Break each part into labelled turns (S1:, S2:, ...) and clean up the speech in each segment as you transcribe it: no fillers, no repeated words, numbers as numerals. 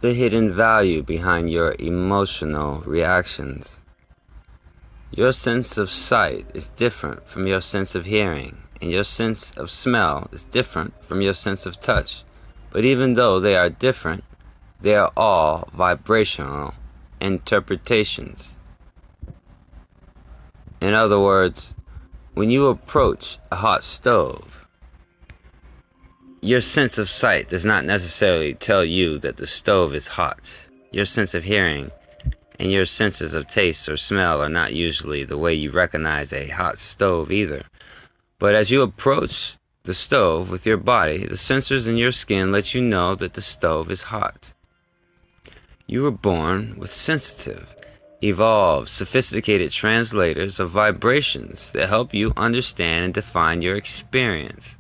S1: the hidden value behind your emotional reactions. Your sense of sight is different from your sense of hearing, and your sense of smell is different from your sense of touch. But even though they are different, they are all vibrational interpretations. In other words, when you approach a hot stove, your sense of sight does not necessarily tell you that the stove is hot. Your sense of hearing and your senses of taste or smell are not usually the way you recognize a hot stove either. But as you approach the stove with your body, the sensors in your skin let you know that the stove is hot. You were born with sensitive, evolved, sophisticated translators of vibrations that help you understand and define your experience.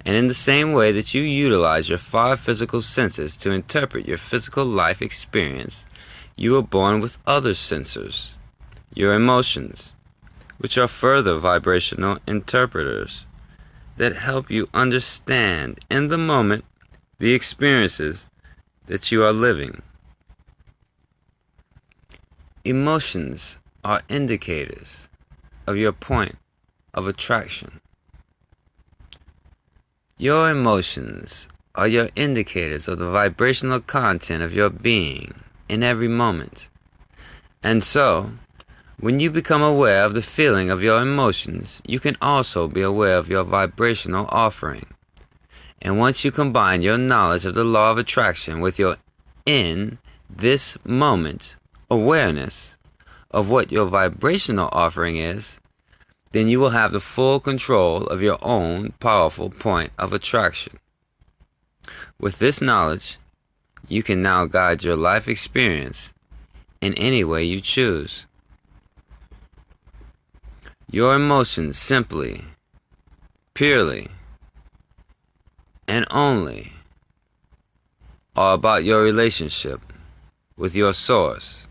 S1: And in the same way that you utilize your 5 physical senses to interpret your physical life experience, you were born with other sensors, your emotions, which are further vibrational interpreters that help you understand in the moment the experiences that you are living. Emotions are indicators of your point of attraction. Your emotions are your indicators of the vibrational content of your being in every moment. And so, when you become aware of the feeling of your emotions, you can also be aware of your vibrational offering. And once you combine your knowledge of the law of attraction with your in this moment awareness of what your vibrational offering is, then you will have the full control of your own powerful point of attraction. With this knowledge, you can now guide your life experience in any way you choose. Your emotions simply, purely, and only are about your relationship with your source.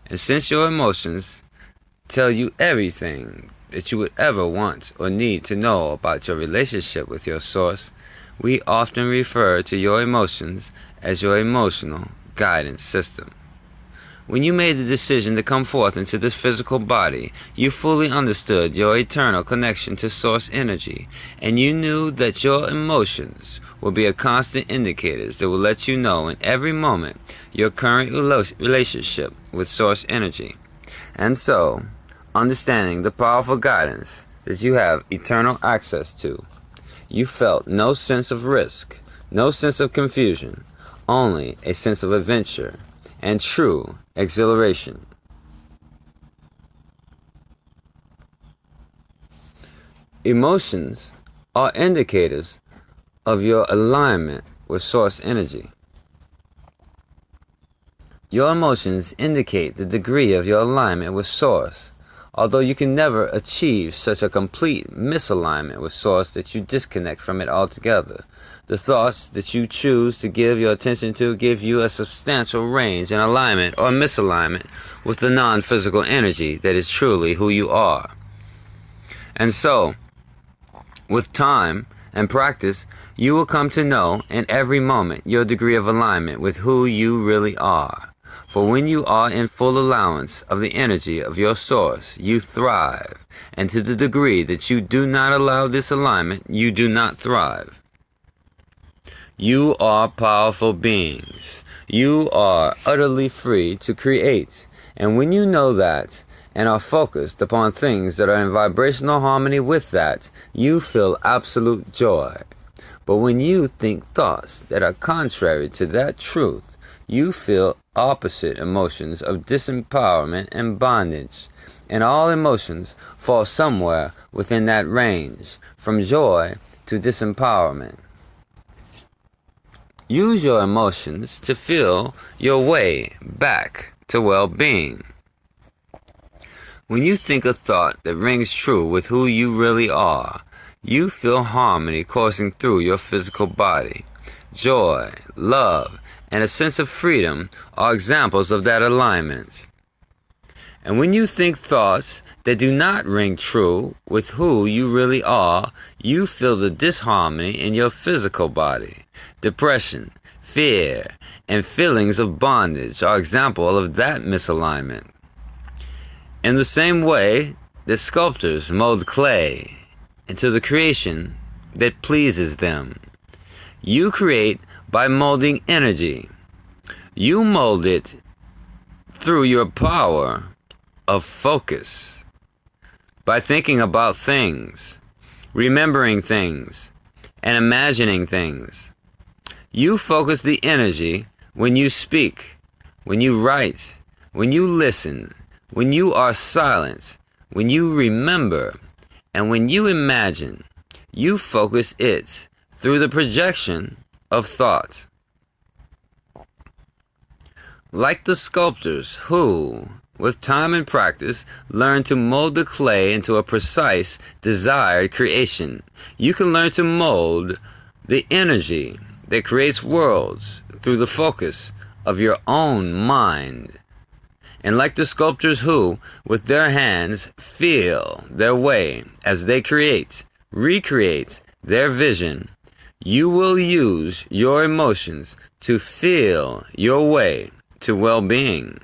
S1: And since your emotions tell you everything that you would ever want or need to know about your relationship with your source, we often refer to your emotions as your emotional guidance system. When you made the decision to come forth into this physical body, you fully understood your eternal connection to source energy, and you knew that your emotions will be a constant indicators that will let you know in every moment your current relationship with source energy. And so, understanding the powerful guidance that you have eternal access to, you felt no sense of risk, no sense of confusion, only a sense of adventure and true exhilaration. Emotions are indicators of your alignment with source energy. Your emotions indicate the degree of your alignment with source, although you can never achieve such a complete misalignment with source that you disconnect from it altogether. The thoughts that you choose to give your attention to give you a substantial range in alignment or misalignment with the non-physical energy that is truly who you are. And so, with time and practice, you will come to know in every moment your degree of alignment with who you really are. For when you are in full allowance of the energy of your source, you thrive. And to the degree that you do not allow this alignment, you do not thrive. You are powerful beings. You are utterly free to create. And when you know that, and are focused upon things that are in vibrational harmony with that, you feel absolute joy. But when you think thoughts that are contrary to that truth, you feel opposite emotions of disempowerment and bondage. And all emotions fall somewhere within that range, from joy to disempowerment. Use your emotions to feel your way back to well-being. When you think a thought that rings true with who you really are, you feel harmony coursing through your physical body. Joy, love, and a sense of freedom are examples of that alignment. And when you think thoughts that do not ring true with who you really are, you feel the disharmony in your physical body. Depression, fear, and feelings of bondage are examples of that misalignment. In the same way that sculptors mold clay into the creation that pleases them, you create by molding energy. You mold it through your power of focus, by thinking about things, remembering things, and imagining things. You focus the energy when you speak, when you write, when you listen, when you are silent, when you remember, and when you imagine. You focus it through the projection of thought. Like the sculptors who, with time and practice, learn to mold the clay into a precise, desired creation, you can learn to mold the energy that creates worlds through the focus of your own mind. And like the sculptors who, with their hands, feel their way as they create, recreate their vision, you will use your emotions to feel your way to well-being.